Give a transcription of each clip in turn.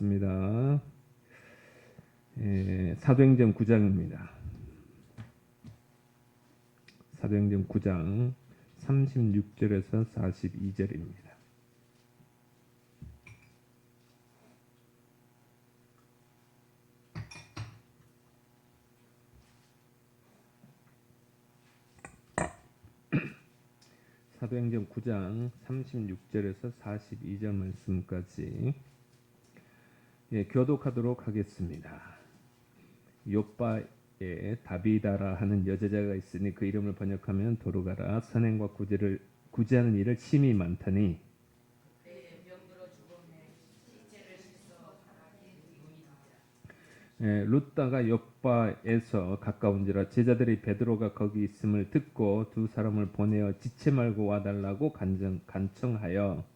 읽겠습니다. 사도행전 9장입니다. 사도행전 9장 36절에서 42절입니다. 사도행전 9장 36절에서 42절 말씀까지 교독하도록 하겠습니다. 요바에 다비다라 하는 여제자가 있으니 그 이름을 번역하면 도르가라. 선행과 구제하는 일을 심히 많더니 룻다가 요바에서 가까운지라 제자들이 베드로가 거기 있음을 듣고 두 사람을 보내어 지체 말고 와달라고 간청하여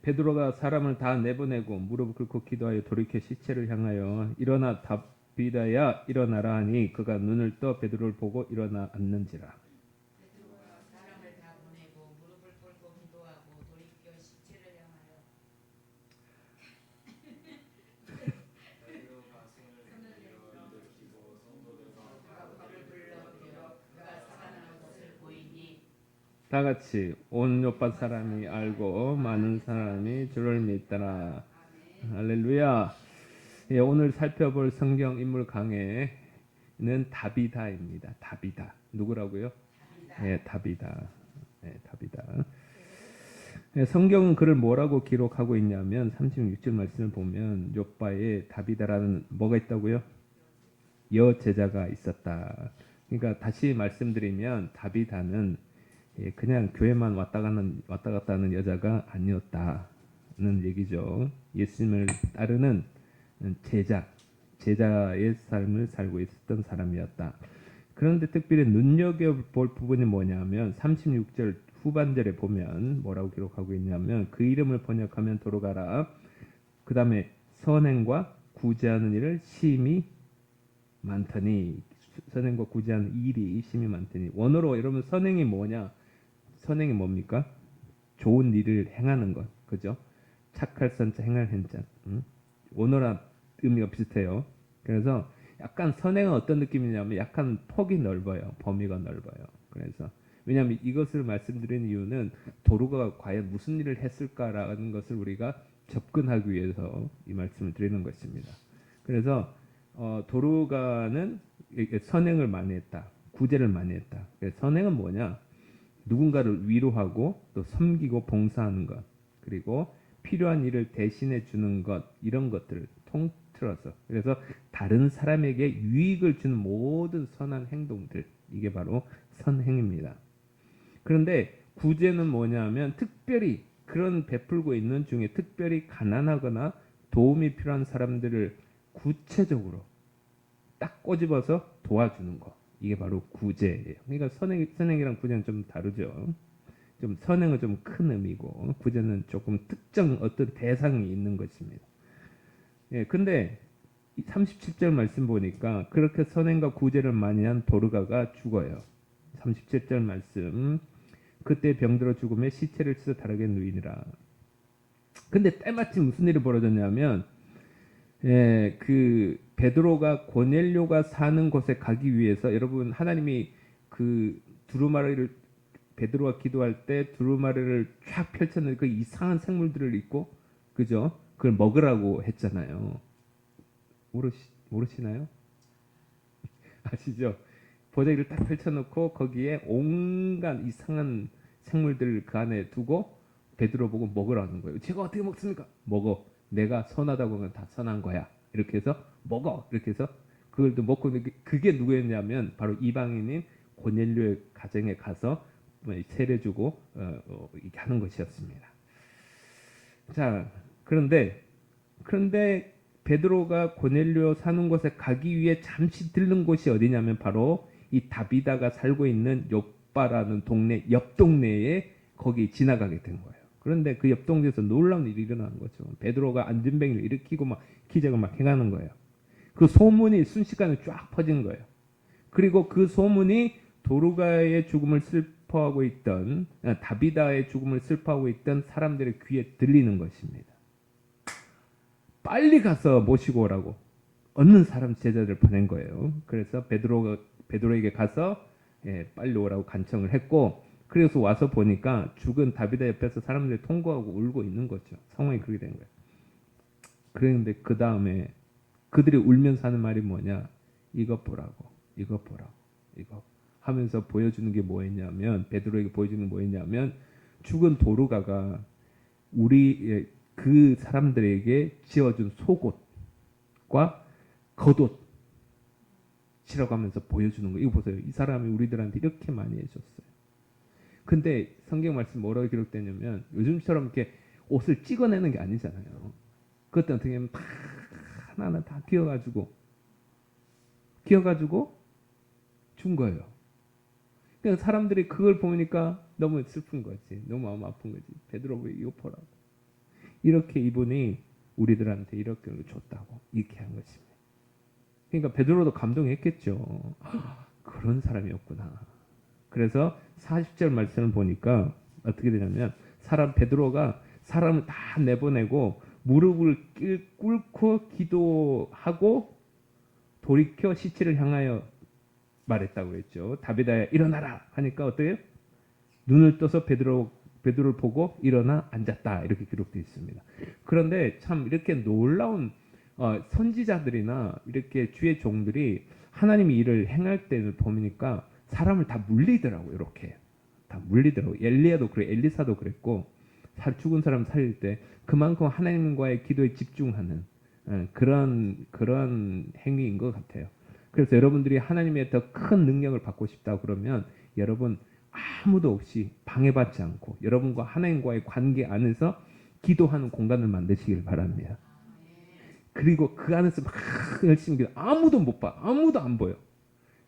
베드로가 사람을 다 내보내고 무릎 꿇고 기도하여 돌이켜 시체를 향하여 일어나 다비다야 일어나라 하니 그가 눈을 떠 베드로를 보고 일어나 앉는지라. 다 같이 온 요파 사람이 알고 많은 사람이 주를 믿더라. 할렐루야. 오늘 살펴볼 성경 인물 강해는 다비다입니다. 다비다. 누구라고요? 다비다. 다비다. 성경은 그를 뭐라고 기록하고 있냐면 36절 말씀을 보면 요바에 다비다라는 뭐가 있다고요? 여제자가 있었다. 그러니까 다시 말씀드리면 다비다는 그냥 교회만 왔다 갔다 하는 여자가 아니었다는 얘기죠. 예수님을 따르는 제자의 삶을 살고 있었던 사람이었다. 그런데 특별히 눈여겨볼 부분이 뭐냐면 36절 후반절에 보면 뭐라고 기록하고 있냐면 그 이름을 번역하면 도르가라. 그 다음에 선행과 구제하는 일을 심히 많더니 선행과 구제하는 일이 심히 많더니 원어로 여러분 선행이 뭐냐? 선행이 뭡니까? 좋은 일을 행하는 것, 그죠? 착할 선자 행할 행자. 원어랑 의미가 비슷해요. 그래서 약간 선행은 어떤 느낌이냐면 약간 폭이 넓어요. 범위가 넓어요. 그래서 왜냐하면 이것을 말씀드리는 이유는 도르가가 과연 무슨 일을 했을까라는 것을 우리가 접근하기 위해서 이 말씀을 드리는 것입니다. 그래서 도르가는 선행을 많이 했다. 구제를 많이 했다. 선행은 뭐냐? 누군가를 위로하고 또 섬기고 봉사하는 것, 그리고 필요한 일을 대신해 주는 것, 이런 것들을 통틀어서 그래서 다른 사람에게 유익을 주는 모든 선한 행동들, 이게 바로 선행입니다. 그런데 구제는 뭐냐면 특별히 그런 베풀고 있는 중에 특별히 가난하거나 도움이 필요한 사람들을 구체적으로 딱 꼬집어서 도와주는 것, 이게 바로 구제예요. 그러니까 선행이랑 구제는 좀 다르죠. 좀 선행은 좀 큰 의미고 구제는 조금 특정 어떤 대상이 있는 것입니다. 근데 37절 말씀 보니까 그렇게 선행과 구제를 많이 한 도르가가 죽어요. 37절 말씀. 그때 병들어 죽음에 시체를 찢어 다르게 누이니라. 근데 때마침 무슨 일이 벌어졌냐면 그 베드로가 고넬료가 사는 곳에 가기 위해서 여러분 하나님이 그 두루마리를 베드로가 기도할 때 두루마리를 쫙 펼쳤는데 그 이상한 생물들을 입고 그죠? 그걸 먹으라고 했잖아요. 모르시나요? 아시죠? 보자기를 딱 펼쳐놓고 거기에 온갖 이상한 생물들을 그 안에 두고 베드로 보고 먹으라는 거예요. 제가 어떻게 먹습니까? 먹어. 내가 선하다고 하면 다 선한 거야. 이렇게 해서 먹어. 이렇게 해서 그걸 또 먹고 그게 누구였냐면 바로 이방인인 고넬료의 가정에 가서 세례 주고 이렇게 하는 것이었습니다. 자, 그런데 베드로가 고넬료 사는 곳에 가기 위해 잠시 들른 곳이 어디냐면 바로 이 다비다가 살고 있는 요바라는 동네 옆 동네에 거기 지나가게 된 거예요. 그런데 그 옆 동네에서 놀라운 일이 일어나는 거죠. 베드로가 안진뱅이를 일으키고 막 기적을 막 행하는 거예요. 그 소문이 순식간에 쫙 퍼진 거예요. 그리고 그 소문이 도르가의 죽음을 슬퍼하고 있던 다비다의 죽음을 슬퍼하고 있던 사람들의 귀에 들리는 것입니다. 빨리 가서 모시고 오라고 얻는 사람 제자들 보낸 거예요. 그래서 베드로에게 가서 빨리 오라고 간청을 했고, 그래서 와서 보니까 죽은 다비다 옆에서 사람들이 통곡하고 울고 있는 거죠. 상황이 그렇게 된 거예요. 그런데 그 다음에 그들이 울면서 하는 말이 뭐냐? 이것 보라고, 이것 보라고, 이거 하면서 보여주는 게 뭐였냐면, 베드로에게 보여주는 게 뭐였냐면, 죽은 도르가가 우리 그 사람들에게 지어준 속옷과 겉옷이라고 하면서 보여주는 거. 이거 보세요. 이 사람이 우리들한테 이렇게 많이 해줬어요. 근데 성경 말씀 뭐라고 기록되냐면, 요즘처럼 이렇게 옷을 찍어내는 게 아니잖아요. 그것도 어떻게 하면 다 하나하나 다 끼워가지고 준 거예요. 그러니까 사람들이 그걸 보니까 너무 슬픈 거지. 너무 마음 아픈 거지. 베드로 왜 이거 보라고. 이렇게 이분이 우리들한테 이렇게 줬다고 이렇게 한 것입니다. 그러니까 베드로도 감동했겠죠. 그런 사람이었구나. 그래서 40절 말씀을 보니까 어떻게 되냐면, 베드로가 사람을 다 내보내고 무릎을 꿇고 기도하고 돌이켜 시체를 향하여 말했다고 했죠. 다비다야 일어나라 하니까 어때요? 눈을 떠서 베드로를 보고 일어나 앉았다, 이렇게 기록되어 있습니다. 그런데 참 이렇게 놀라운 선지자들이나 이렇게 주의 종들이 하나님이 일을 행할 때를 보니까 사람을 다 물리더라고요. 이렇게 다 물리더라고요. 엘리야도 그래, 엘리사도 그랬고, 죽은 사람 살릴 때 그만큼 하나님과의 기도에 집중하는 그런 행위인 것 같아요. 그래서 여러분들이 하나님의 더 큰 능력을 받고 싶다 그러면, 여러분 아무도 없이 방해받지 않고 여러분과 하나님과의 관계 안에서 기도하는 공간을 만드시길 바랍니다. 그리고 그 안에서 막 열심히 기도, 아무도 못 봐, 아무도 안 보여.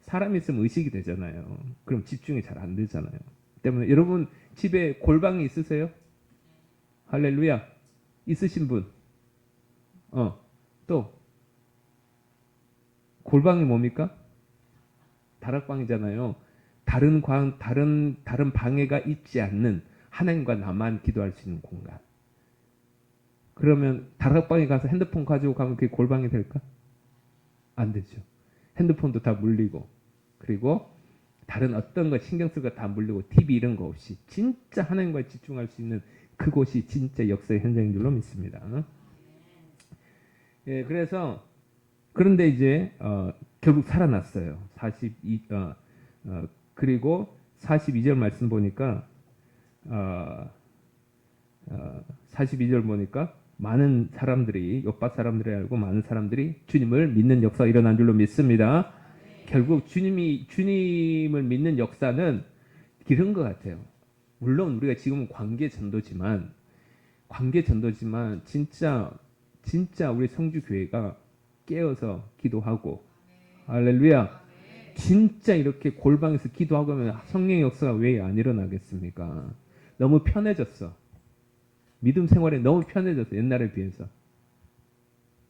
사람이 있으면 의식이 되잖아요. 그럼 집중이 잘 안 되잖아요. 때문에 여러분 집에 골방이 있으세요? 할렐루야. 있으신 분? 또 골방이 뭡니까? 다락방이잖아요. 다른 방해가 있지 않는, 하나님과 나만 기도할 수 있는 공간. 그러면 다락방에 가서 핸드폰 가지고 가면 그게 골방이 될까? 안 되죠. 핸드폰도 다 물리고, 그리고 다른 어떤 거 신경 쓸 거 다 물리고, TV 이런 거 없이 진짜 하나님과 집중할 수 있는 그곳이 진짜 역사의 현장인 줄로 믿습니다. 예, 그래서 그런데 이제 결국 살아났어요. 그리고 42절 말씀 보니까 42절 보니까 많은 사람들이, 요파 사람들이 알고 많은 사람들이 주님을 믿는 역사가 일어난 줄로 믿습니다. 결국 주님을 믿는 역사는 이런 것 같아요. 물론 우리가 지금은 관계 전도지만 진짜 우리 성주교회가 깨어서 기도하고, 할렐루야, 진짜 이렇게 골방에서 기도하고 하면 성령의 역사가 왜 안 일어나겠습니까? 너무 편해졌어. 믿음 생활에 너무 편해졌어. 옛날에 비해서.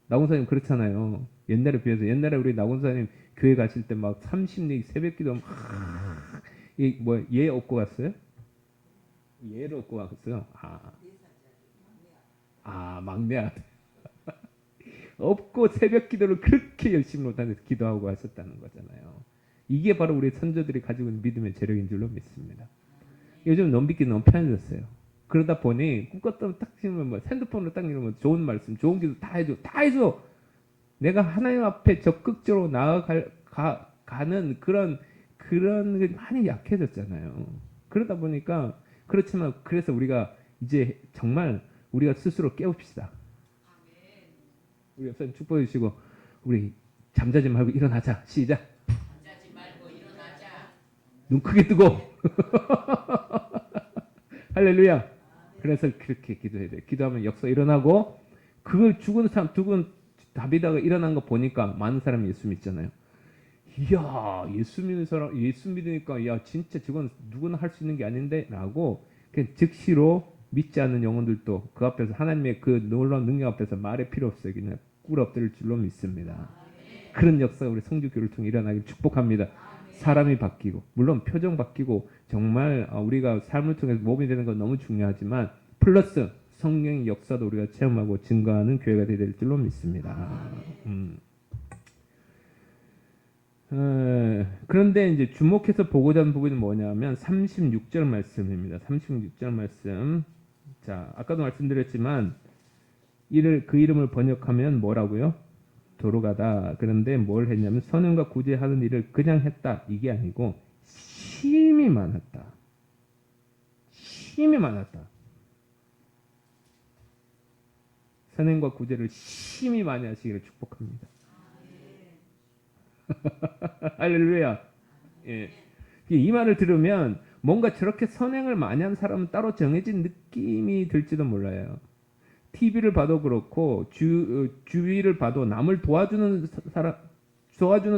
나곤사님 그렇잖아요. 옛날에 비해서. 옛날에 우리 나곤사님 교회 가실 때 막 30리 새벽 기도 얘 업고 갔어요? 얘를 업고 갔어요? 막내 아들. 없고 새벽 기도를 그렇게 열심히 못하면서 기도하고 하셨다는 거잖아요. 이게 바로 우리 선조들이 가지고 있는 믿음의 재력인 줄로 믿습니다. 요즘 넘비기 너무 편해졌어요. 그러다 보니 꿈꿨다면 딱 치면 핸드폰으로 딱 이러면 좋은 말씀, 좋은 기도 다 해줘. 내가 하나님 앞에 적극적으로 나아가는 그런 게 많이 약해졌잖아요. 그러다 보니까, 그렇지만 그래서 우리가 이제 정말 우리가 스스로 깨웁시다. 우리 옆사님 축복해 주시고, 우리 잠자지 말고 일어나자. 시작. 잠자지 말고 일어나자. 눈 크게 뜨고. 할렐루야. 그래서 그렇게 기도해야 돼. 기도하면 역사 일어나고, 그걸 죽은 다비다가 일어난 거 보니까 많은 사람이 예수 믿잖아요. 이야, 예수 믿으니까, 야, 진짜 저건 누구나 할 수 있는 게 아닌데? 라고 그냥 즉시로 믿지 않는 영혼들도 그 앞에서 하나님의 그 놀라운 능력 앞에서 말의 필요 없어요. 그냥 꿇어 엎드릴 줄로 믿습니다. 그런 역사가 우리 성주교를 통해 일어나길 축복합니다. 사람이 바뀌고 물론 표정 바뀌고 정말 우리가 삶을 통해서 몸이 되는 건 너무 중요하지만 플러스 성령의 역사도 우리가 체험하고 증거하는 교회가 될 줄로 믿습니다. 그런데 이제 주목해서 보고자 하는 부분이 뭐냐면 36절 말씀입니다. 36절 말씀. 자, 아까도 말씀드렸지만 그 이름을 번역하면 뭐라고요? 도로가다. 그런데 뭘 했냐면 선행과 구제하는 일을 그냥 했다. 이게 아니고 심히 많았다. 심히 많았다. 선행과 구제를 심히 많이 하시기를 축복합니다. 할렐루야. 예. 이 말을 들으면 뭔가 저렇게 선행을 많이 한 사람은 따로 정해진 느낌이 들지도 몰라요. TV를 봐도 그렇고 주위를 봐도 남을 도와주는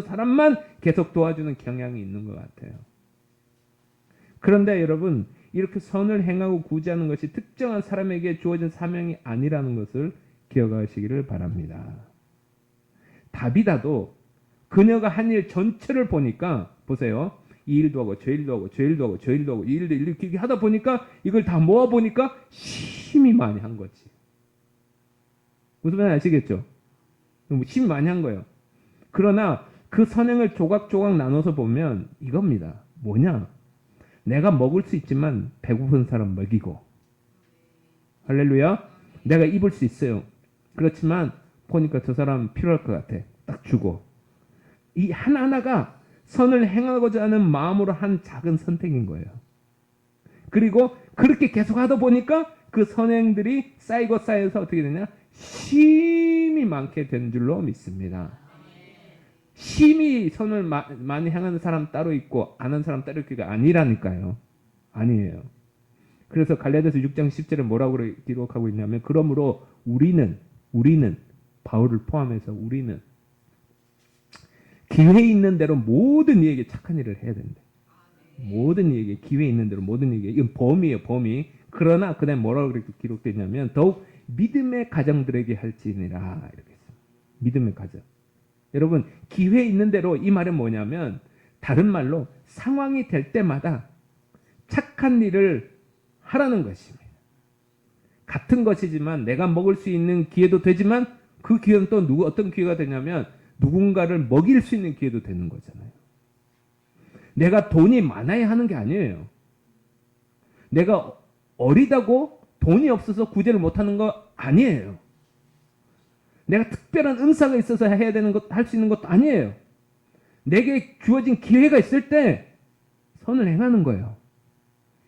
사람만 계속 도와주는 경향이 있는 것 같아요. 그런데 여러분 이렇게 선을 행하고 구제하는 것이 특정한 사람에게 주어진 사명이 아니라는 것을 기억하시기를 바랍니다. 다비다도 그녀가 한 일 전체를 보니까 보세요. 이 일도 하고 저 일도 하고 저 일도 하고 저 일도 하고 이 일도 이렇게 하다 보니까 이걸 다 모아 보니까 힘이 많이 한 거지. 무슨 말인지 아시겠죠? 힘이 많이 한 거예요. 그러나 그 선행을 조각조각 나눠서 보면 이겁니다. 뭐냐? 내가 먹을 수 있지만 배고픈 사람 먹이고 할렐루야. 내가 입을 수 있어요. 그렇지만 보니까 저 사람 필요할 것 같아. 딱 주고. 이 하나하나가 선을 행하고자 하는 마음으로 한 작은 선택인 거예요. 그리고 그렇게 계속 하다 보니까 그 선행들이 쌓이고 쌓여서 어떻게 되냐? 힘이 많게 된 줄로 믿습니다. 힘이 선을 많이 행하는 사람 따로 있고 안 하는 사람 따로 있기가 아니라니까요. 아니에요. 그래서 갈라디아서 6장 10절에 뭐라고 기록하고 있냐면 그러므로 우리는 바울을 포함해서 우리는 기회 있는 대로 모든 이에게 착한 일을 해야 된다. 모든 이에게 기회 있는 대로 모든 이에게 이건 범위예요. 범위. 그러나 그다음 뭐라고 기록되냐면 더욱 믿음의 가정들에게 할지니라 이렇게 했어요. 믿음의 가정. 여러분 기회 있는 대로 이 말은 뭐냐면 다른 말로 상황이 될 때마다 착한 일을 하라는 것입니다. 같은 것이지만 내가 먹을 수 있는 기회도 되지만 그 기회는 또 어떤 기회가 되냐면 누군가를 먹일 수 있는 기회도 되는 거잖아요. 내가 돈이 많아야 하는 게 아니에요. 내가 어리다고 돈이 없어서 구제를 못하는 거 아니에요. 내가 특별한 은사가 있어서 해야 되는 것, 할 수 있는 것도 아니에요. 내게 주어진 기회가 있을 때 선을 행하는 거예요.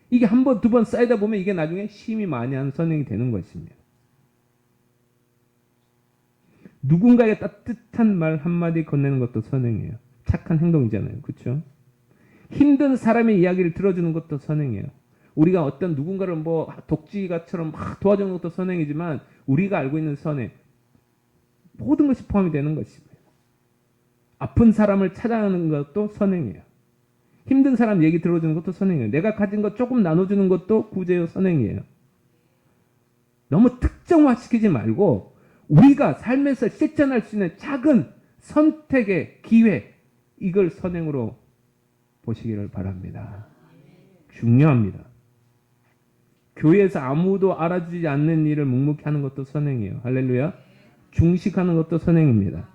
이게 한 번, 두 번 쌓이다 보면 이게 나중에 힘이 많이 한 선행이 되는 것입니다. 누군가의 따뜻한 말 한마디 건네는 것도 선행이에요. 착한 행동이잖아요. 그렇죠? 힘든 사람의 이야기를 들어주는 것도 선행이에요. 우리가 어떤 누군가를 뭐 독지가처럼 막 도와주는 것도 선행이지만 우리가 알고 있는 선행 모든 것이 포함이 되는 것입니다. 아픈 사람을 찾아가는 것도 선행이에요. 힘든 사람 얘기 들어주는 것도 선행이에요. 내가 가진 것 조금 나눠주는 것도 구제요 선행이에요. 너무 특정화시키지 말고 우리가 삶에서 실천할 수 있는 작은 선택의 기회 이걸 선행으로 보시기를 바랍니다. 중요합니다. 교회에서 아무도 알아주지 않는 일을 묵묵히 하는 것도 선행이에요. 할렐루야. 중식하는 것도 선행입니다.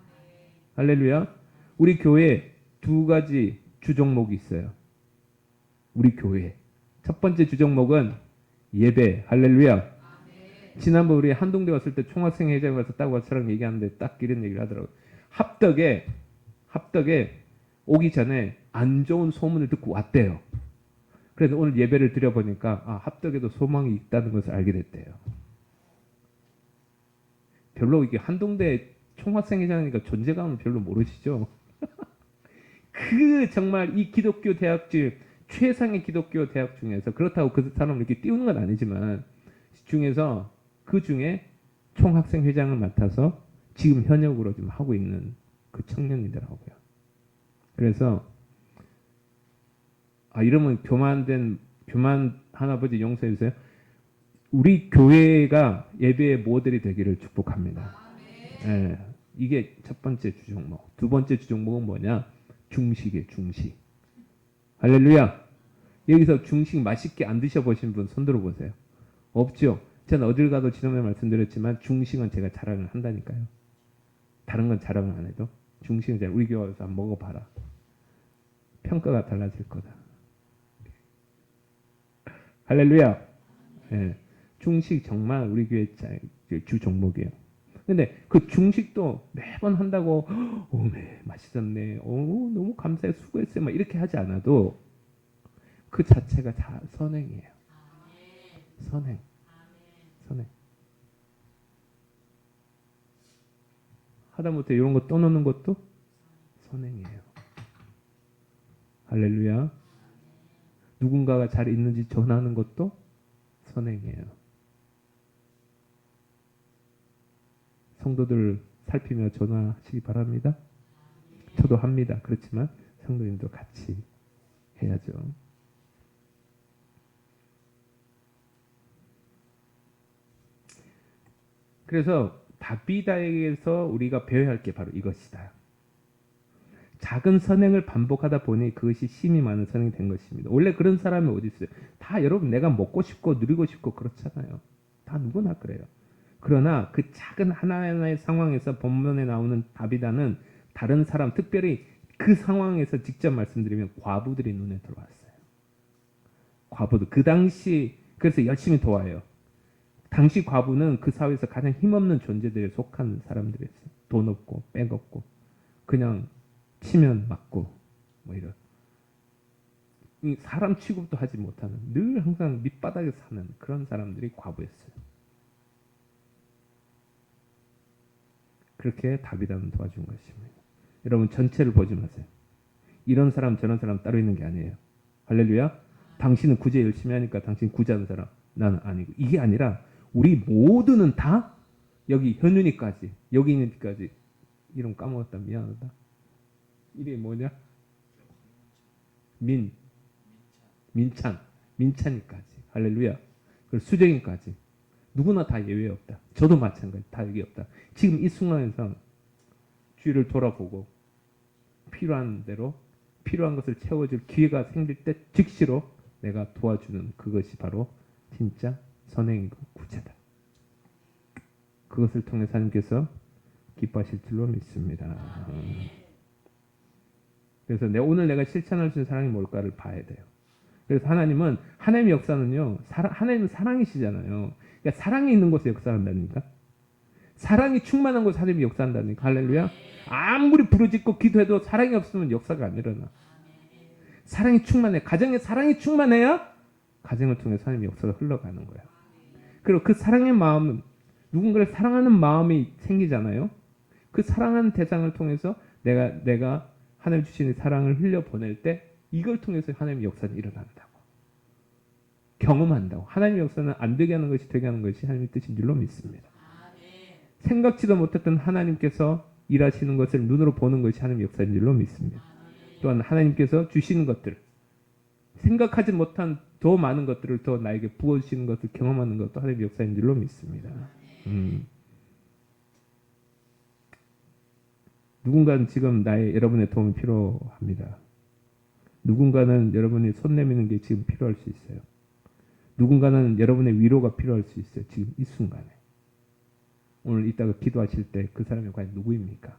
할렐루야. 우리 교회에 두 가지 주종목이 있어요. 우리 교회. 첫 번째 주종목은 예배. 할렐루야. 지난번 우리 한동대 왔을 때 총학생 회장에 가서 딱 와서랑 얘기하는데 딱 이런 얘기를 하더라고요. 합덕에 오기 전에 안 좋은 소문을 듣고 왔대요. 그래서 오늘 예배를 드려보니까 합덕에도 소망이 있다는 것을 알게 됐대요. 별로 이게 한동대 총학생회장이니까 존재감을 별로 모르시죠? 그 정말 이 기독교 대학 중 최상의 기독교 대학 중에서 그렇다고 그 사람을 이렇게 띄우는 건 아니지만 중에서 그 중에 총학생회장을 맡아서 지금 현역으로 좀 하고 있는 그 청년이더라고요. 그래서 이러면 교만 할아버지 용서해 주세요. 우리 교회가 예배의 모델이 되기를 축복합니다. 예, 이게 첫 번째 주종목. 두 번째 주종목은 뭐냐? 중식이에요. 중식. 할렐루야. 여기서 중식 맛있게 안 드셔보신 분 손 들어보세요. 없죠? 저는 어딜 가도 지난번에 말씀드렸지만 중식은 제가 자랑을 한다니까요. 다른 건 자랑을 안 해도 중식은 제가 우리 교회 와서 한번 먹어봐라. 평가가 달라질 거다. 할렐루야. 예, 중식 정말 우리 교회 주 종목이에요. 근데 그 중식도 매번 한다고 오메 맛있었네. 오 너무 감사해 수고했어요. 막 이렇게 하지 않아도 그 자체가 다 선행이에요. 선행. 선행. 하다못해 이런 거 떠놓는 것도 선행이에요. 할렐루야. 누군가가 잘 있는지 전하는 것도 선행이에요. 성도들 살피며 전화하시기 바랍니다. 저도 합니다. 그렇지만 성도님도 같이 해야죠. 그래서 다비다에게서 우리가 배워야 할 게 바로 이것이다. 작은 선행을 반복하다 보니 그것이 힘이 많은 선행이 된 것입니다. 원래 그런 사람이 어디 있어요? 다 여러분 내가 먹고 싶고 누리고 싶고 그렇잖아요. 다 누구나 그래요. 그러나 그 작은 하나하나의 상황에서 본문에 나오는 다비다는 다른 사람, 특별히 그 상황에서 직접 말씀드리면 과부들이 눈에 들어왔어요. 과부들. 그 당시 그래서 열심히 도와요. 당시 과부는 그 사회에서 가장 힘없는 존재들에 속한 사람들이었어요. 돈 없고 백 없고 그냥 치면 맞고 뭐 이런 사람 취급도 하지 못하는 늘 항상 밑바닥에 사는 그런 사람들이 과부였어요. 그렇게 다비다는 도와준 것입니다. 여러분 전체를 보지 마세요. 이런 사람 저런 사람 따로 있는 게 아니에요. 할렐루야. 당신은 구제 열심히 하니까 당신 구제하는 사람 나는 아니고 이게 아니라 우리 모두는 다 여기 현윤이까지 여기 있는 데까지 이름 까먹었다 미안하다. 이름이 뭐냐? 민찬이까지. 할렐루야. 그리고 수정이까지. 누구나 다 예외 없다. 저도 마찬가지. 다 예외 없다. 지금 이 순간에서 주위를 돌아보고 필요한 대로 필요한 것을 채워줄 기회가 생길 때 즉시로 내가 도와주는 그것이 바로 진짜 선행이고 구제다. 그것을 통해서 하나님께서 기뻐하실 줄로 믿습니다. 그래서 오늘 내가 실천할 수 있는 사랑이 뭘까를 봐야 돼요. 그래서 하나님은 하나님의 역사는요. 하나님은 사랑이시잖아요. 그러니까 사랑이 있는 곳에 역사한다니까. 사랑이 충만한 곳에 하나님이 역사한다니까. 할렐루야. 아무리 부르짖고 기도해도 사랑이 없으면 역사가 안 일어나. 사랑이 충만해. 가정에 사랑이 충만해야 가정을 통해서 하나님의 역사가 흘러가는 거야. 그리고 그 사랑의 마음은 누군가를 사랑하는 마음이 생기잖아요. 그 사랑하는 대상을 통해서 내가 하나님 주시는 사랑을 흘려보낼 때 이걸 통해서 하나님의 역사는 일어난다고. 경험한다고. 하나님의 역사는 안 되게 하는 것이 되게 하는 것이 하나님의 뜻인 줄로 믿습니다. 생각지도 못했던 하나님께서 일하시는 것을 눈으로 보는 것이 하나님의 역사인 줄로 믿습니다. 또한 하나님께서 주시는 것들, 생각하지 못한 더 많은 것들을 더 나에게 부어주시는 것을 경험하는 것도 하나님의 역사인 줄로 믿습니다. 누군가는 지금 여러분의 도움이 필요합니다. 누군가는 여러분이 손 내미는 게 지금 필요할 수 있어요. 누군가는 여러분의 위로가 필요할 수 있어요. 지금 이 순간에. 오늘 이따가 기도하실 때 그 사람이 과연 누구입니까?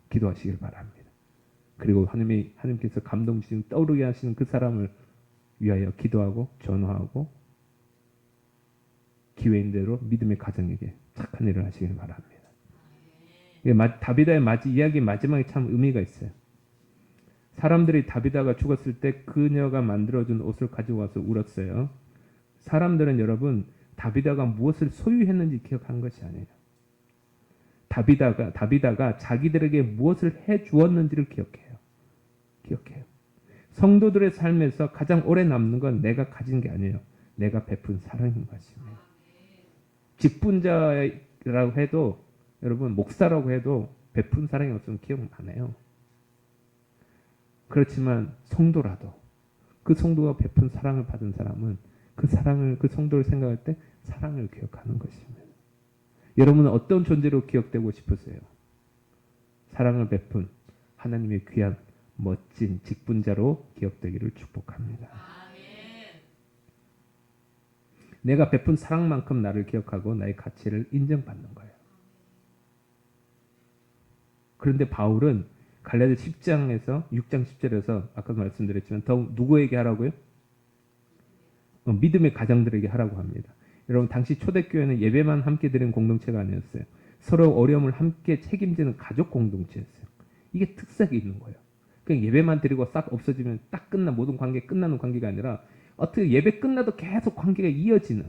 기도하시길 바랍니다. 그리고 하나님께서 감동 주시는 떠오르게 하시는 그 사람을 위하여 기도하고 전화하고 기회인대로 믿음의 가정에게 착한 일을 하시길 바랍니다. 다비다의 이야기 마지막에 참 의미가 있어요. 사람들이 다비다가 죽었을 때 그녀가 만들어준 옷을 가지고 와서 울었어요. 사람들은 여러분 다비다가 무엇을 소유했는지 기억한 것이 아니에요. 다비다가 자기들에게 무엇을 해 주었는지를 기억해요. 성도들의 삶에서 가장 오래 남는 건 내가 가진 게 아니에요. 내가 베푼 사랑인 것입니다. 직분자라고 해도 여러분 목사라고 해도 베푼 사랑이 없으면 기억 안 해요. 그렇지만 성도라도 그 성도가 베푼 사랑을 받은 사람은 그 사랑을, 그 성도를 생각할 때 사랑을 기억하는 것입니다. 여러분은 어떤 존재로 기억되고 싶으세요? 사랑을 베푼 하나님의 귀한 멋진 직분자로 기억되기를 축복합니다. 내가 베푼 사랑만큼 나를 기억하고 나의 가치를 인정받는 거예요. 그런데 바울은 갈라디아 10장에서 6장 10절에서 아까도 말씀드렸지만 더욱 누구에게 하라고요? 믿음의 가정들에게 하라고 합니다. 여러분 당시 초대교회는 예배만 함께 드리는 공동체가 아니었어요. 서로 어려움을 함께 책임지는 가족 공동체였어요. 이게 특색이 있는 거예요. 그냥 예배만 드리고 싹 없어지면 딱 모든 관계 끝나는 관계가 아니라 어떻게 예배 끝나도 계속 관계가 이어지는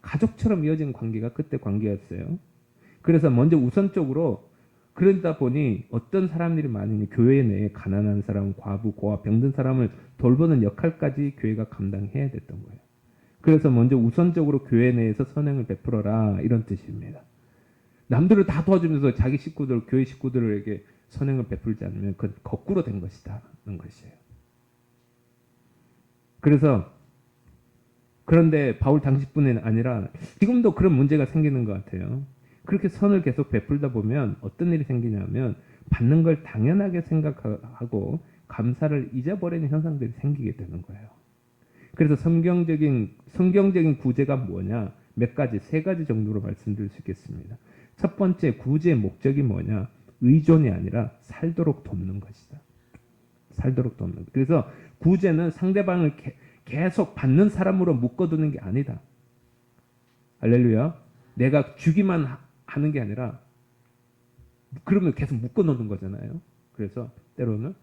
가족처럼 이어지는 관계가 그때 관계였어요. 그래서 먼저 우선적으로 그러다 보니 어떤 사람들이 많으니 교회 내에 가난한 사람, 과부, 고아, 병든 사람을 돌보는 역할까지 교회가 감당해야 됐던 거예요. 그래서 먼저 우선적으로 교회 내에서 선행을 베풀어라 이런 뜻입니다. 남들을 다 도와주면서 자기 식구들, 교회 식구들에게 선행을 베풀지 않으면 그건 거꾸로 된 것이다는 것이에요. 그래서 그런데 바울 당시뿐만 아니라 지금도 그런 문제가 생기는 것 같아요. 그렇게 선을 계속 베풀다 보면 어떤 일이 생기냐면 받는 걸 당연하게 생각하고 감사를 잊어버리는 현상들이 생기게 되는 거예요. 그래서 성경적인 구제가 뭐냐? 몇 가지, 세 가지 정도로 말씀드릴 수 있겠습니다. 첫 번째 구제의 목적이 뭐냐? 의존이 아니라 살도록 돕는 것이다. 살도록 돕는 것. 그래서 구제는 상대방을 계속 받는 사람으로 묶어두는 게 아니다. 할렐루야. 내가 주기만 하는 게 아니라 그러면 계속 묶어놓는 거잖아요. 그래서 때로는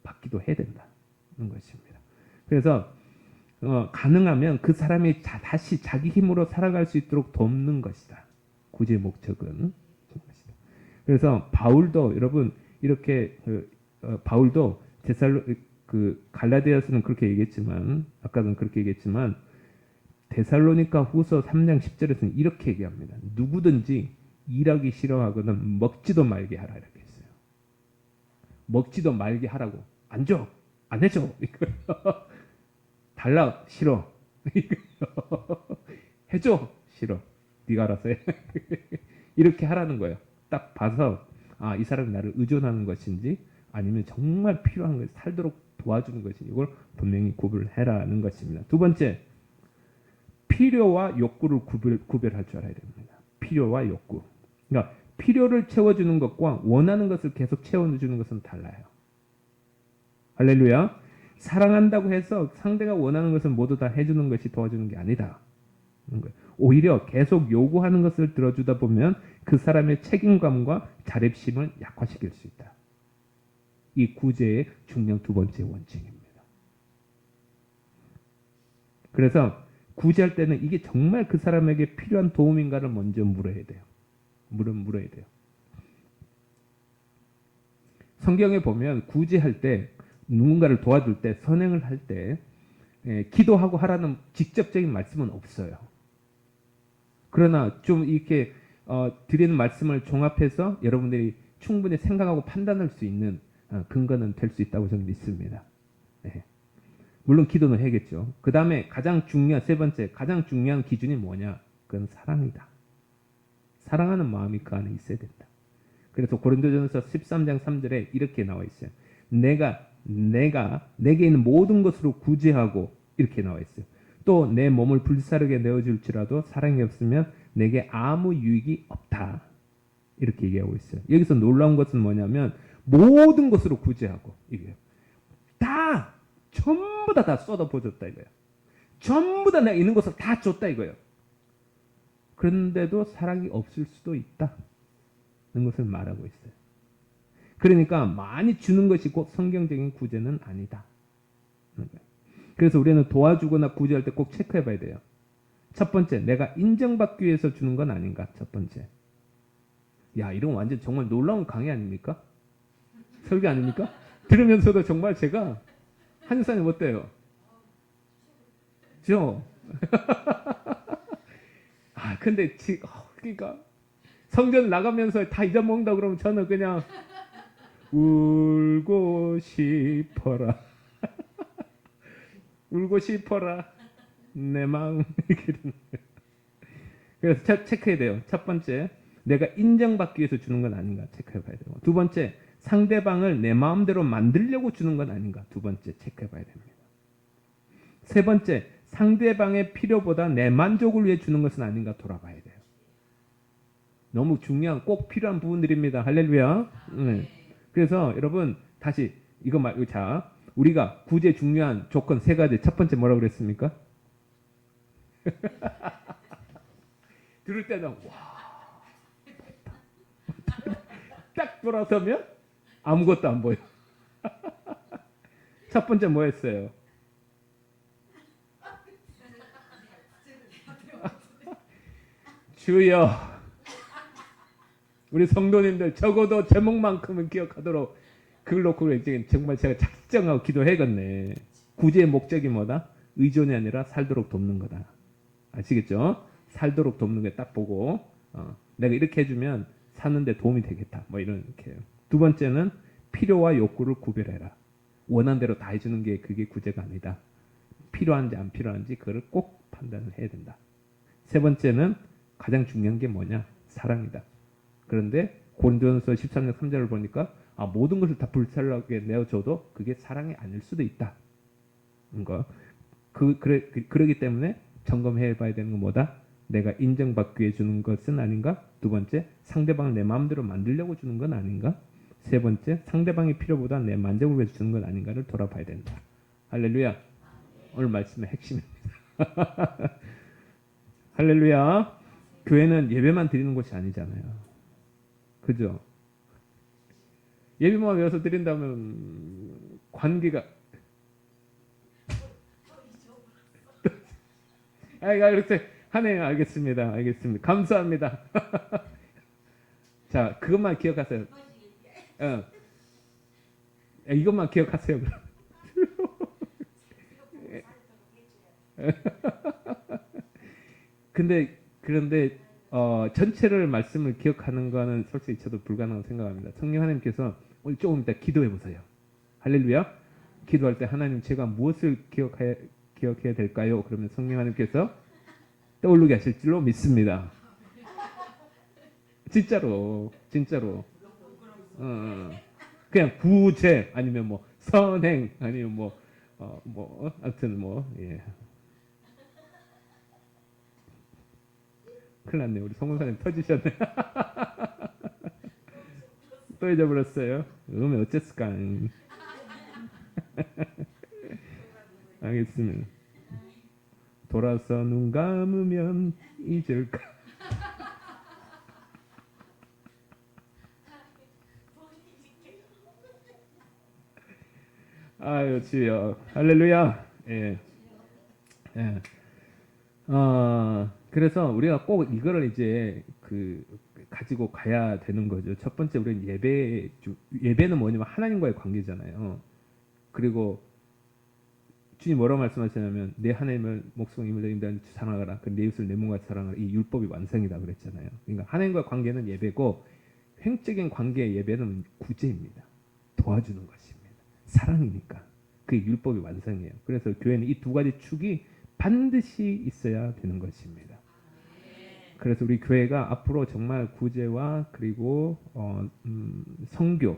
받기도 해야 된다는 것입니다. 그래서 가능하면 그 사람이 다시 자기 힘으로 살아갈 수 있도록 돕는 것이다. 구제의 목적은. 그래서 바울도 여러분 이렇게 바울도 갈라디아서는 그렇게 얘기했지만 아까는 그렇게 얘기했지만 데살로니가 후서 3장 10절에서는 이렇게 얘기합니다. 누구든지 일하기 싫어하거나 먹지도 말게 하라 이렇게 했어요. 먹지도 말게 하라고. 안 줘. 안 해줘. 달라. 싫어. 해줘. 싫어. 네가 알아서 해. 이렇게 하라는 거예요. 딱 봐서 이 사람이 나를 의존하는 것인지 아니면 정말 필요한 것을 살도록 도와주는 것인지 이걸 분명히 구별해라는 것입니다. 두 번째, 필요와 욕구를 구별할 줄 알아야 됩니다. 필요와 욕구. 그러니까 필요를 채워주는 것과 원하는 것을 계속 채워주는 것은 달라요. 할렐루야. 사랑한다고 해서 상대가 원하는 것을 모두 다 해주는 것이 도와주는 게 아니다. 오히려 계속 요구하는 것을 들어주다 보면 그 사람의 책임감과 자립심을 약화시킬 수 있다. 이 구제의 중요한 두 번째 원칙입니다. 그래서 구제할 때는 이게 정말 그 사람에게 필요한 도움인가를 먼저 물어야 돼요. 물어야 돼요. 성경에 보면 구제할 때 누군가를 도와줄 때 선행을 할 때 기도하고 하라는 직접적인 말씀은 없어요. 그러나 좀 이렇게 드리는 말씀을 종합해서 여러분들이 충분히 생각하고 판단할 수 있는 근거는 될 수 있다고 저는 믿습니다. 네. 물론 기도는 해야겠죠. 그 다음에 세 번째 가장 중요한 기준이 뭐냐? 그건 사랑이다. 사랑하는 마음이 그 안에 있어야 된다. 그래서 고린도전서 13장 3절에 이렇게 나와 있어요. 내가 내게 있는 모든 것으로 구제하고 이렇게 나와 있어요. 또 내 몸을 불사르게 내어줄지라도 사랑이 없으면 내게 아무 유익이 없다. 이렇게 얘기하고 있어요. 여기서 놀라운 것은 뭐냐면 모든 것으로 구제하고 이게요. 전부 다 쏟아부어줬다 이거예요. 전부 다 내가 있는 것을 다 줬다 이거예요. 그런데도 사랑이 없을 수도 있다는 것을 말하고 있어요. 그러니까 많이 주는 것이 꼭 성경적인 구제는 아니다. 그래서 우리는 도와주거나 구제할 때 꼭 체크해 봐야 돼요. 첫 번째, 내가 인정받기 위해서 주는 건 아닌가? 첫 번째. 야, 이런 완전 정말 놀라운 강의 아닙니까? 설교 아닙니까? 들으면서도 정말 제가 한유사님 어때요? 그죠? 근데 그러니까 성전 나가면서 다 잊어먹는다 그러면 저는 그냥 울고 싶어라. 울고 싶어라. 내 마음 이렇게 되는 거예요. 그래서 체크해야 돼요. 첫 번째, 내가 인정받기 위해서 주는 건 아닌가 체크해 봐야 되고, 두 번째, 상대방을 내 마음대로 만들려고 주는 건 아닌가 두 번째 체크해 봐야 됩니다. 세 번째, 상대방의 필요보다 내 만족을 위해 주는 것은 아닌가 돌아봐야 돼요. 너무 중요한 꼭 필요한 부분들입니다. 할렐루야. 네. 그래서 여러분 다시 이거 말고 자 우리가 구제 중요한 조건 세 가지. 첫 번째 뭐라고 그랬습니까? 들을 때는 와, 딱 돌아서면 아무것도 안 보여. 첫 번째 뭐였어요? 주여, 우리 성도님들 적어도 제목만큼은 기억하도록 그걸 놓고 정말 제가 작정하고 기도해야겠네. 구제의 목적이 뭐다? 의존이 아니라 살도록 돕는 거다. 아시겠죠? 살도록 돕는 게 딱 보고 내가 이렇게 해주면 사는데 도움이 되겠다. 뭐 이렇게. 두 번째는 필요와 욕구를 구별해라. 원하는 대로 다 해주는 게 그게 구제가 아니다. 필요한지 안 필요한지 그걸 꼭 판단을 해야 된다. 세 번째는 가장 중요한 게 뭐냐? 사랑이다. 그런데 고린도전서 13장 3절을 보니까 모든 것을 다 불살라게 내어줘도 그게 사랑이 아닐 수도 있다. 그러기 때문에 점검해 봐야 되는 건 뭐다? 내가 인정받기 위해 주는 것은 아닌가? 두 번째, 상대방을 내 마음대로 만들려고 주는 건 아닌가? 세 번째, 상대방의 필요보다 내 만족을 위해 주는 건 아닌가를 돌아봐야 된다. 할렐루야. 오늘 말씀의 핵심입니다. 할렐루야. 교회는 예배만 드리는 곳이 아니잖아요. 그죠? 예배만 외워서 드린다면 관계가 그렇게 하네요. 알겠습니다. 감사합니다. 자, 그것만 기억하세요. 이것만 기억하세요. 그런데 전체를 말씀을 기억하는 거는 솔직히 저도 불가능하다고 생각합니다. 성령 하나님께서 오늘 조금 이따 기도해 보세요. 할렐루야. 기도할 때 하나님 제가 무엇을 기억해야 될까요? 그러면 성령 하나님께서 떠오르게 하실 줄로 믿습니다. 진짜로. 그냥 구제 아니면 뭐 선행 아니면 아무튼 예. 큰일 났네. 우리 송문사님 터지셨네. 또 잊어버렸어요. 그러면 어쨌을까? 알겠습니다. 돌아서 눈 감으면 잊을까? 아유 주여. 할렐루야. 예. 그래서 우리가 꼭 이거를 이제 가지고 가야 되는 거죠. 첫 번째 우리는 예배는 뭐냐면 하나님과의 관계잖아요. 그리고 주님 뭐라고 말씀하시냐면 내 하나님을 목숨 힘을 다해 사랑하라. 내 이웃을 내 몸과 사랑하라. 이 율법이 완성이다 그랬잖아요. 그러니까 하나님과의 관계는 예배고 횡적인 관계의 예배는 구제입니다. 도와주는 것입니다. 사랑이니까. 그게 율법이 완성이에요. 그래서 교회는 이 두 가지 축이 반드시 있어야 되는 것입니다. 그래서 우리 교회가 앞으로 정말 구제와 그리고 선교에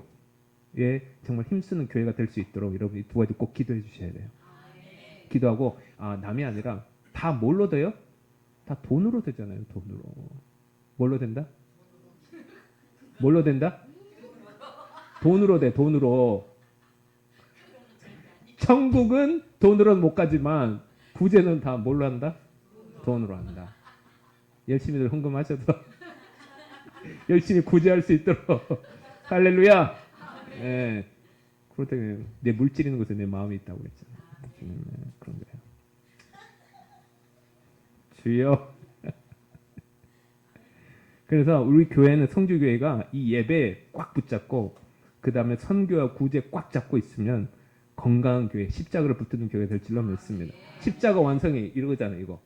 정말 힘쓰는 교회가 될 수 있도록 여러분이 두 가지 꼭 기도해 주셔야 돼요. 기도하고 남이 아니라 다 뭘로 돼요? 다 돈으로 되잖아요. 돈으로. 뭘로 된다? 뭘로 된다? 돈으로 돼. 돈으로. 천국은 돈으로는 못 가지만 구제는 다 뭘로 한다? 돈으로 한다. 열심히들 헌금하셔도 열심히 구제할 수 있도록 할렐루야. 예. 그럴 때 내 물질 있는 곳에 내 마음이 있다고 그랬잖아요. 그런 거예요. 주여. 그래서 우리 교회는 성주교회가 이 예배에 꽉 붙잡고 그 다음에 선교와 구제 꽉 잡고 있으면 건강한 교회, 십자가를 붙드는 교회가 될 줄로 믿습니다. 십자가 완성이 이러잖아요.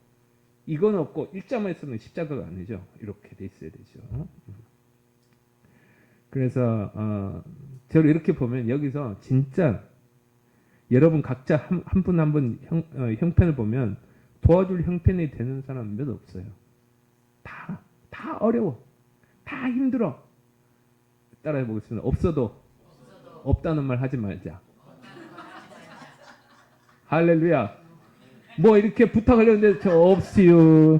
이건 없고 일자만 있으면 십자가가 아니죠. 이렇게 돼 있어야 되죠. 그래서 저를 이렇게 보면 여기서 진짜 여러분 각자 한 분 한 분 형편을 보면 도와줄 형편이 되는 사람 몇 없어요. 다 어려워. 다 힘들어. 따라해 보겠습니다. 없어도 없다는 말 하지 말자. 할렐루야. 뭐 이렇게 부탁하려는데 저 없이요.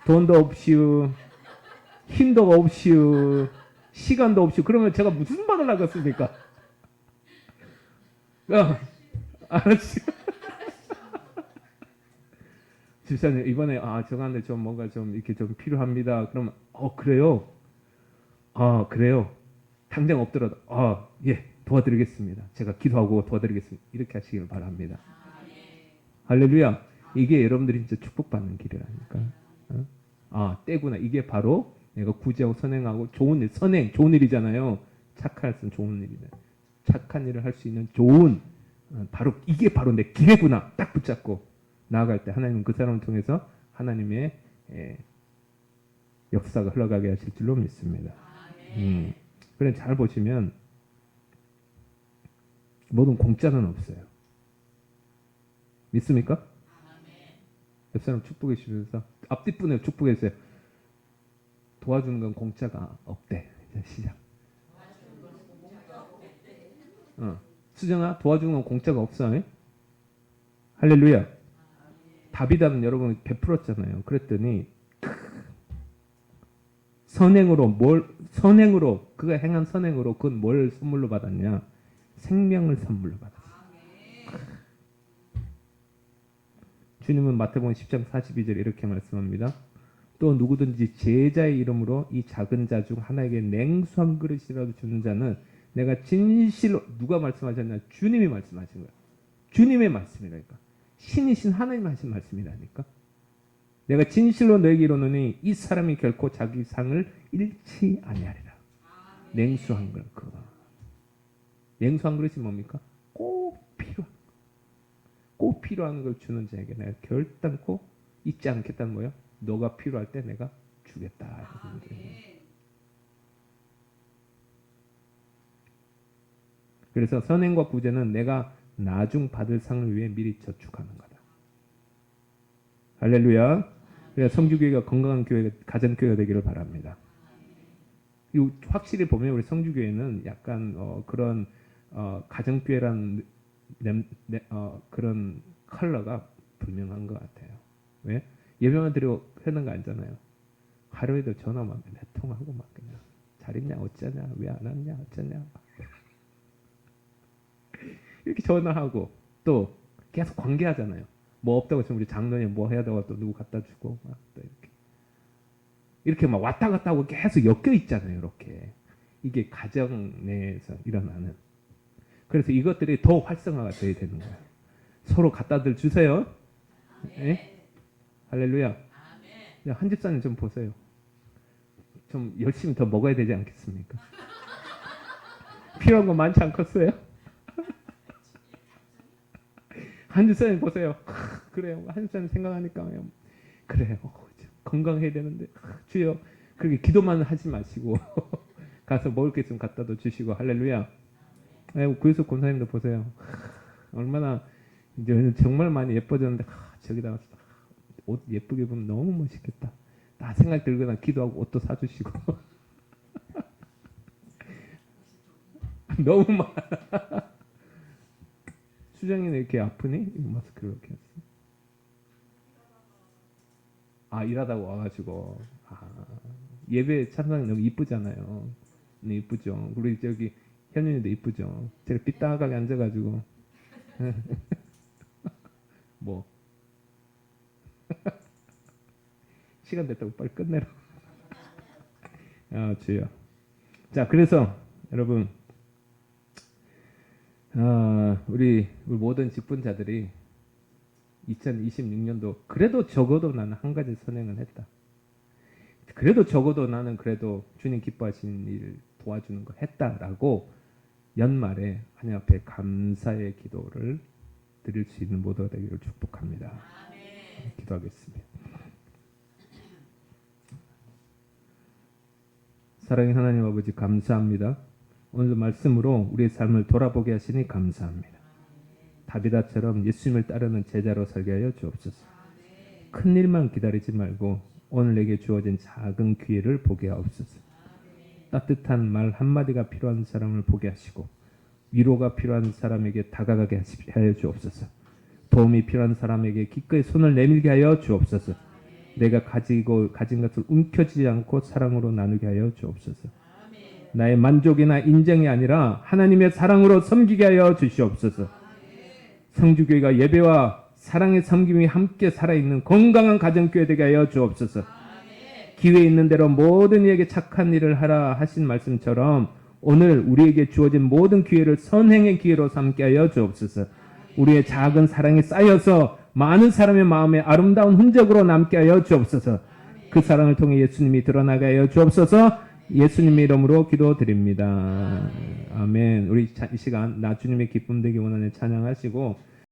돈도 없이요. 힘도 없이요. 시간도 없이요. 그러면 제가 무슨 말을 하겠습니까? 알았지. 집사님 이번에 저한테 좀 뭔가 좀 이렇게 좀 필요합니다. 그러면 그래요? 그래요. 당장 없더라도 예 도와드리겠습니다. 제가 기도하고 도와드리겠습니다. 이렇게 하시길 바랍니다. 할렐루야. 이게 여러분들이 진짜 축복받는 길이라니까. 때구나. 이게 바로 내가 구제하고 선행하고 좋은 일, 선행 좋은 일이잖아요. 착할 수 좋은 일이다. 착한 일을 할 수 있는 좋은 바로 이게 바로 내 기회구나. 딱 붙잡고 나아갈 때 하나님은 그 사람을 통해서 하나님의 역사가 흘러가게 하실 줄로 믿습니다. 그래 잘 보시면 모든 공짜는 없어요. 믿습니까? 옆 사람 축복해 주시면서 앞뒷분에 축복해 주세요. 도와주는 건 공짜가 없대. 시작. 수정아 도와주는 건 공짜가 없어. 할렐루야. 다비다는 여러분 베풀었잖아요. 그랬더니 선행으로 그가 행한 선행으로 그건 뭘 선물로 받았냐? 생명을 선물로 받았어요. 주님은 마태복음 10장 42절 이렇게 말씀합니다. 또 누구든지 제자의 이름으로 이 작은 자 중 하나에게 냉수 한 그릇이라도 주는 자는 내가 진실로 누가 말씀하셨냐? 주님이 말씀하신 거예요. 주님의 말씀이라니까. 신이신 하나님 하신 말씀이라니까. 내가 진실로 너에게 이르노니 이 사람이 결코 자기 상을 잃지 아니하리라. 냉수 한 그릇. 냉수 한 그릇이 뭡니까? 꼭 필요한 걸 주는 자에게 내가 결단코 잊지 않겠다는 거예요. 너가 필요할 때 내가 주겠다. 그래서 선행과 구제는 내가 나중 받을 상을 위해 미리 저축하는 거다. 할렐루야. 그래서 성주교회가 건강한 교회가 가정교회가 되기를 바랍니다. 확실히 보면 우리 성주교회는 약간 그런 가정교회라는 그런 컬러가 분명한 것 같아요. 왜? 예배만 드리고 하는 거 아니잖아요. 하루에도 전화만 몇 통하고 막 그냥 잘 있냐 어쩌냐 왜 안 왔냐 어쩌냐 이렇게 전화하고 또 계속 관계하잖아요. 뭐 없다고 지금 우리 장로님 뭐 해야 되고 또 누구 갖다 주고 막 또 이렇게 막 왔다 갔다 하고 계속 엮여 있잖아요. 이렇게 이게 가정 내에서 일어나는. 그래서 이것들이 더 활성화가 돼야 되는 거예요. 서로 갖다들 주세요. 네? 할렐루야. 한 집사님 좀 보세요. 좀 열심히 더 먹어야 되지 않겠습니까? 필요한 거 많지 않겠어요? 한 집사님 보세요. 그래요. 한 집사님 생각하니까 그래요. 건강해야 되는데 주여 그렇게 기도만 하지 마시고 가서 먹을 게 좀 갖다도 주시고 할렐루야. 구유석 권사님도 보세요. 얼마나 이제 정말 많이 예뻐졌는데 저기다가 옷 예쁘게 입으면 너무 멋있겠다. 나 생각 들거나 기도하고 옷도 사주시고 너무 많아. 수정이는 이렇게 아프니? 마스크를 이렇게 했어. 일하다가 와가지고 예배 참석이 너무 이쁘잖아요. 네, 이쁘죠. 우리 저기 현윤이도 이쁘죠. 제가 삐딱하게 앉아가지고 뭐 시간 됐다고 빨리 끝내라. 주여. 자, 그래서 여러분 우리 모든 직분자들이 2026년도 그래도 적어도 나는 한 가지 선행은 했다. 그래도 적어도 나는 그래도 주님 기뻐하시는 일 도와주는 거 했다라고 연말에 하나님 앞에 감사의 기도를 드릴 수 있는 모두가 되기를 축복합니다. 아멘. 기도하겠습니다. 사랑의 하나님 아버지 감사합니다. 오늘도 말씀으로 우리의 삶을 돌아보게 하시니 감사합니다. 다비다처럼 예수님을 따르는 제자로 살게 하여 주옵소서. 큰 일만 기다리지 말고 오늘 내게 주어진 작은 기회를 보게 하옵소서. 따뜻한 말 한마디가 필요한 사람을 보게 하시고 위로가 필요한 사람에게 다가가게 하여 주옵소서. 도움이 필요한 사람에게 기꺼이 손을 내밀게 하여 주옵소서. 내가 가진 것을 움켜쥐지 않고 사랑으로 나누게 하여 주옵소서. 나의 만족이나 인정이 아니라 하나님의 사랑으로 섬기게 하여 주시옵소서. 성주교회가 예배와 사랑의 섬김이 함께 살아있는 건강한 가정교회 되게 하여 주옵소서. 기회 있는 대로 모든 이에게 착한 일을 하라 하신 말씀처럼 오늘 우리에게 주어진 모든 기회를 선행의 기회로 삼게 하여 주옵소서. 우리의 작은 사랑이 쌓여서 많은 사람의 마음에 아름다운 흔적으로 남게 하여 주옵소서. 그 사랑을 통해 예수님이 드러나게 하여 주옵소서. 예수님의 이름으로 기도드립니다. 아멘. 우리 이 시간 나 주님의 기쁨 되기 원하는 찬양하시고